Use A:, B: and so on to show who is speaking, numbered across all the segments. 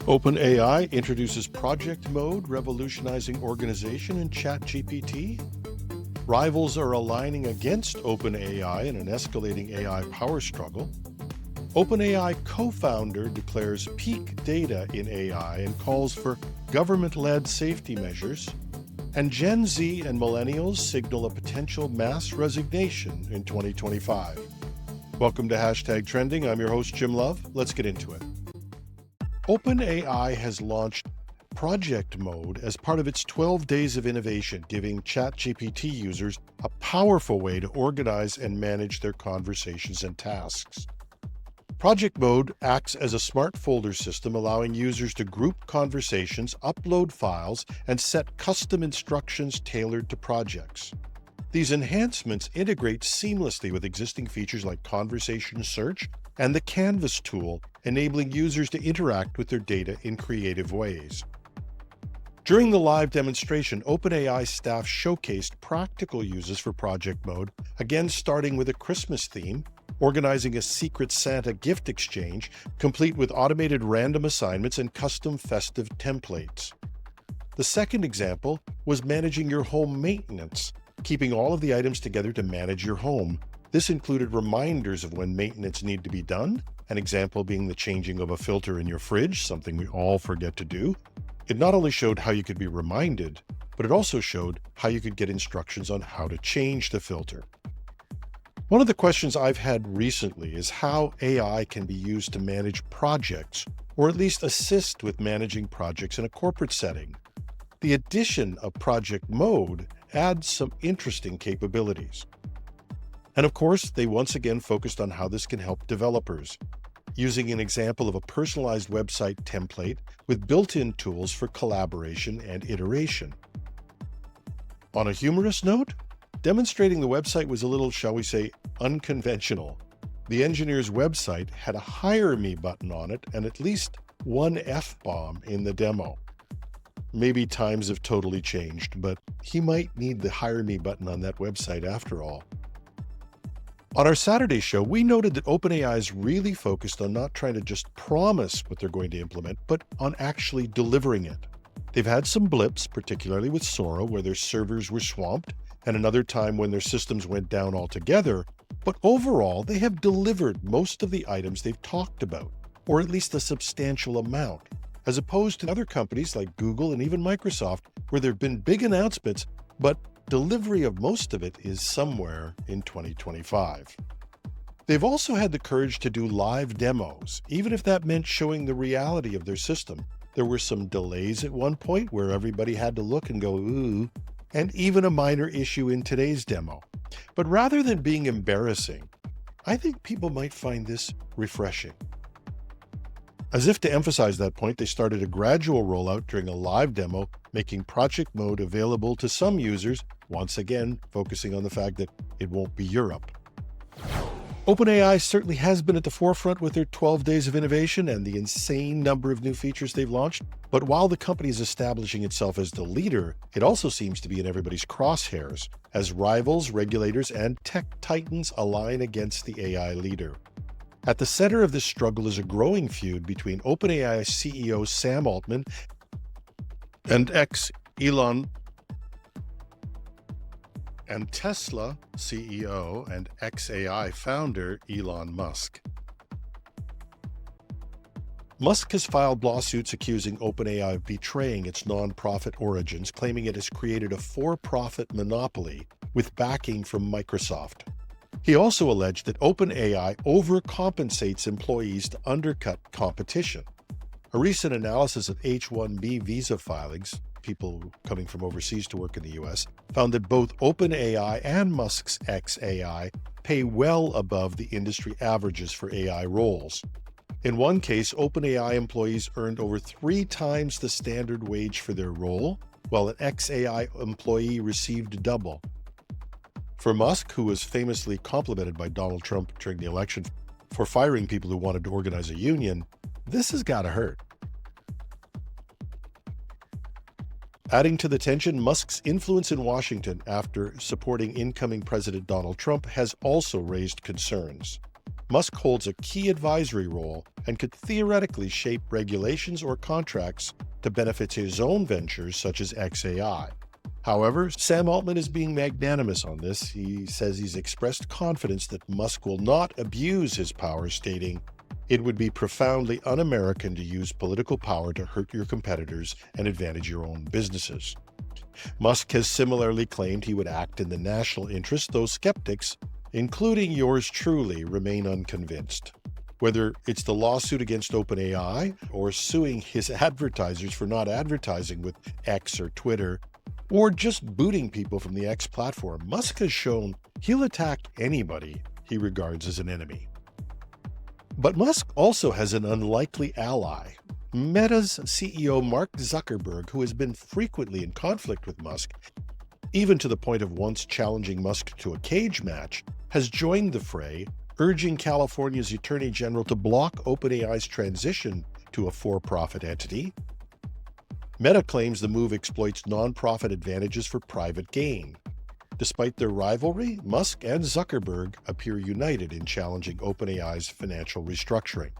A: OpenAI introduces Project Mode, revolutionizing organization in ChatGPT. Rivals are aligning against OpenAI in an escalating AI power struggle. OpenAI co-founder declares peak data in AI and calls for government-led safety measures. And Gen Z and Millennials signal a potential mass resignation in 2025. Welcome to #Trending. I'm your host, Jim Love. Let's get into it. OpenAI has launched Project Mode as part of its 12 Days of Innovation, giving ChatGPT users a powerful way to organize and manage their conversations and tasks. Project Mode acts as a smart folder system, allowing users to group conversations, upload files, and set custom instructions tailored to projects. These enhancements integrate seamlessly with existing features like conversation search and the Canvas tool, enabling users to interact with their data in creative ways. During the live demonstration, OpenAI staff showcased practical uses for Project Mode, again starting with a Christmas theme, organizing a Secret Santa gift exchange, complete with automated random assignments and custom festive templates. The second example was managing your home maintenance, keeping all of the items together to manage your home. This included reminders of when maintenance needed to be done, an example being the changing of a filter in your fridge, something we all forget to do. It not only showed how you could be reminded, but it also showed how you could get instructions on how to change the filter. One of the questions I've had recently is how AI can be used to manage projects, or at least assist with managing projects in a corporate setting. The addition of Project Mode adds some interesting capabilities. And of course, they once again focused on how this can help developers, using an example of a personalized website template with built-in tools for collaboration and iteration. On a humorous note, demonstrating the website was a little, shall we say, unconventional. The engineer's website had a Hire Me button on it and at least one F-bomb in the demo. Maybe times have totally changed, but he might need the Hire Me button on that website after all. On our Saturday show, we noted that OpenAI is really focused on not trying to just promise what they're going to implement, but on actually delivering it. They've had some blips, particularly with Sora, where their servers were swamped, and another time when their systems went down altogether, but overall, they have delivered most of the items they've talked about, or at least a substantial amount, as opposed to other companies like Google and even Microsoft, where there have been big announcements, but delivery of most of it is somewhere in 2025. They've also had the courage to do live demos, even if that meant showing the reality of their system. There were some delays at one point where everybody had to look and go, ooh, and even a minor issue in today's demo. But rather than being embarrassing, I think people might find this refreshing. As if to emphasize that point, they started a gradual rollout during a live demo, making Project Mode available to some users, once again focusing on the fact that it won't be Europe. OpenAI certainly has been at the forefront with their 12 Days of Innovation and the insane number of new features they've launched, but while the company is establishing itself as the leader, it also seems to be in everybody's crosshairs, as rivals, regulators, and tech titans align against the AI leader. At the center of this struggle is a growing feud between OpenAI CEO Sam Altman and Elon and Tesla CEO and XAI founder Elon Musk. Musk has filed lawsuits accusing OpenAI of betraying its nonprofit origins, claiming it has created a for-profit monopoly with backing from Microsoft. He also alleged that OpenAI overcompensates employees to undercut competition. A recent analysis of H-1B visa filings, people coming from overseas to work in the US, found that both OpenAI and Musk's XAI pay well above the industry averages for AI roles. In one case, OpenAI employees earned over 3 times the standard wage for their role, while an XAI employee received double. For Musk, who was famously complimented by Donald Trump during the election for firing people who wanted to organize a union, this has got to hurt. Adding to the tension, Musk's influence in Washington after supporting incoming President Donald Trump has also raised concerns. Musk holds a key advisory role and could theoretically shape regulations or contracts to benefit his own ventures such as xAI. However, Sam Altman is being magnanimous on this. He says he's expressed confidence that Musk will not abuse his power, stating, "It would be profoundly un-American to use political power to hurt your competitors and advantage your own businesses." Musk has similarly claimed he would act in the national interest, though skeptics, including yours truly, remain unconvinced. Whether it's the lawsuit against OpenAI or suing his advertisers for not advertising with X or Twitter, or just booting people from the X platform, Musk has shown he'll attack anybody he regards as an enemy. But Musk also has an unlikely ally. Meta's CEO Mark Zuckerberg, who has been frequently in conflict with Musk, even to the point of once challenging Musk to a cage match, has joined the fray, urging California's Attorney General to block OpenAI's transition to a for-profit entity. Meta claims the move exploits nonprofit advantages for private gain. Despite their rivalry, Musk and Zuckerberg appear united in challenging OpenAI's financial restructuring.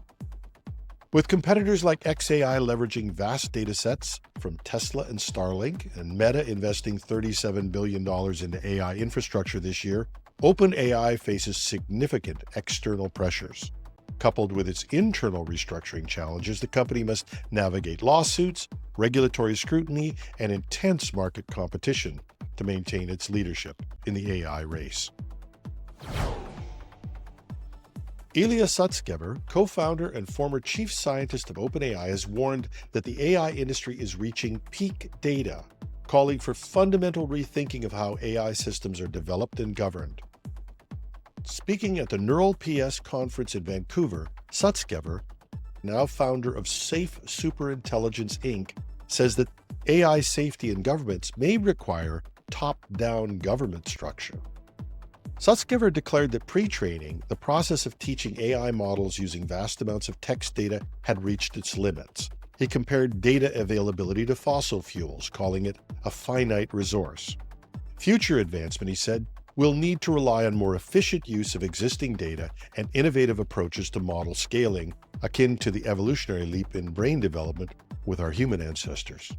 A: With competitors like xAI leveraging vast datasets from Tesla and Starlink, and Meta investing $37 billion into AI infrastructure this year, OpenAI faces significant external pressures. Coupled with its internal restructuring challenges, the company must navigate lawsuits, regulatory scrutiny, and intense market competition to maintain its leadership in the AI race. Elia Sber, co-founder and former chief scientist of OpenAI, has warned that the AI industry is reaching peak data, calling for fundamental rethinking of how AI systems are developed and governed. Speaking at the Neural PS conference in Vancouver, Sber, now founder of Safe Superintelligence Inc., says that AI safety in governments may require top-down government structure. Sber declared that pre-training, the process of teaching AI models using vast amounts of text data, had reached its limits. He compared data availability to fossil fuels, calling it a finite resource. Future advancement, he said, will need to rely on more efficient use of existing data and innovative approaches to model scaling, akin to the evolutionary leap in brain development with our human ancestors.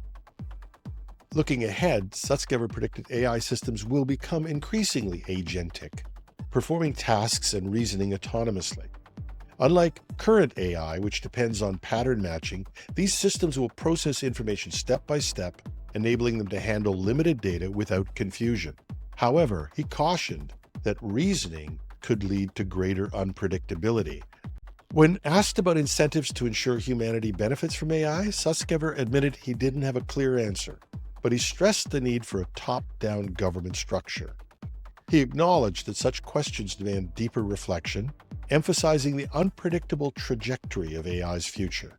A: Looking ahead, Sber predicted AI systems will become increasingly agentic, performing tasks and reasoning autonomously. Unlike current AI, which depends on pattern matching, these systems will process information step by step, enabling them to handle limited data without confusion. However, he cautioned that reasoning could lead to greater unpredictability. When asked about incentives to ensure humanity benefits from AI, Sber admitted he didn't have a clear answer, but he stressed the need for a top-down government structure. He acknowledged that such questions demand deeper reflection, emphasizing the unpredictable trajectory of AI's future.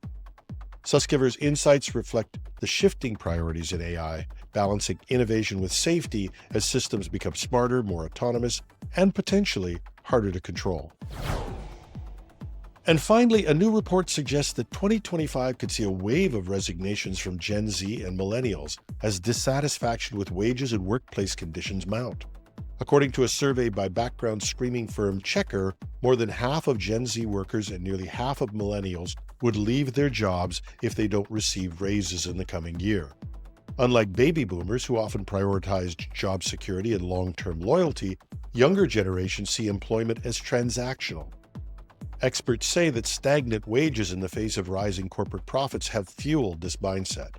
A: Sber's insights reflect the shifting priorities in AI, balancing innovation with safety as systems become smarter, more autonomous, and potentially harder to control. And finally, a new report suggests that 2025 could see a wave of resignations from Gen Z and Millennials as dissatisfaction with wages and workplace conditions mount. According to a survey by background screening firm Checker, more than half of Gen Z workers and nearly half of Millennials would leave their jobs if they don't receive raises in the coming year. Unlike baby boomers, who often prioritized job security and long-term loyalty, younger generations see employment as transactional. Experts say that stagnant wages in the face of rising corporate profits have fueled this mindset.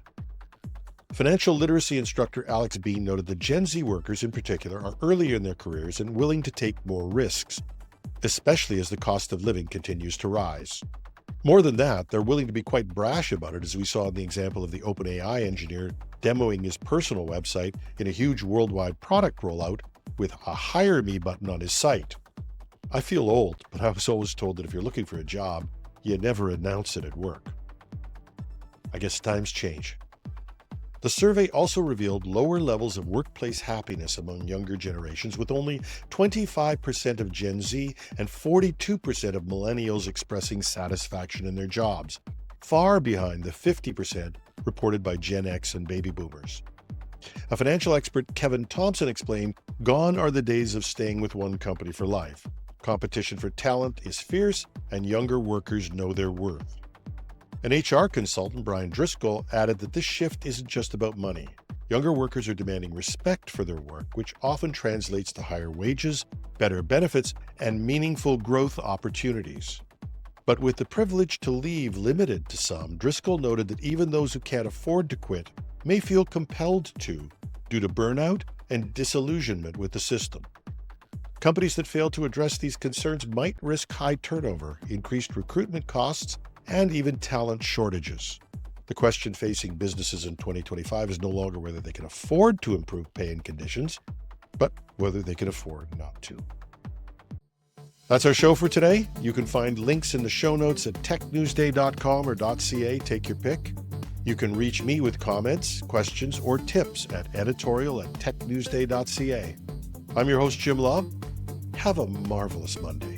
A: Financial literacy instructor Alex Bean noted that Gen Z workers in particular are earlier in their careers and willing to take more risks, especially as the cost of living continues to rise. More than that, they're willing to be quite brash about it, as we saw in the example of the OpenAI engineer demoing his personal website in a huge worldwide product rollout with a Hire Me button on his site. I feel old, but I was always told that if you're looking for a job, you never announce it at work. I guess times change. The survey also revealed lower levels of workplace happiness among younger generations, with only 25% of Gen Z and 42% of Millennials expressing satisfaction in their jobs, far behind the 50% reported by Gen X and baby boomers. A financial expert, Kevin Thompson, explained, "Gone are the days of staying with one company for life. Competition for talent is fierce, and younger workers know their worth. An HR consultant, Brian Driscoll, added that this shift isn't just about money. Younger workers are demanding respect for their work, which often translates to higher wages, better benefits, and meaningful growth opportunities. But with the privilege to leave limited to some, Driscoll noted that even those who can't afford to quit may feel compelled to, due to burnout and disillusionment with the system. Companies that fail to address these concerns might risk high turnover, increased recruitment costs, and even talent shortages. The question facing businesses in 2025 is no longer whether they can afford to improve pay and conditions, but whether they can afford not to. That's our show for today. You can find links in the show notes at technewsday.com or .ca, take your pick. You can reach me with comments, questions, or tips at editorial@technewsday.ca. I'm your host, Jim Love. Have a marvelous Monday.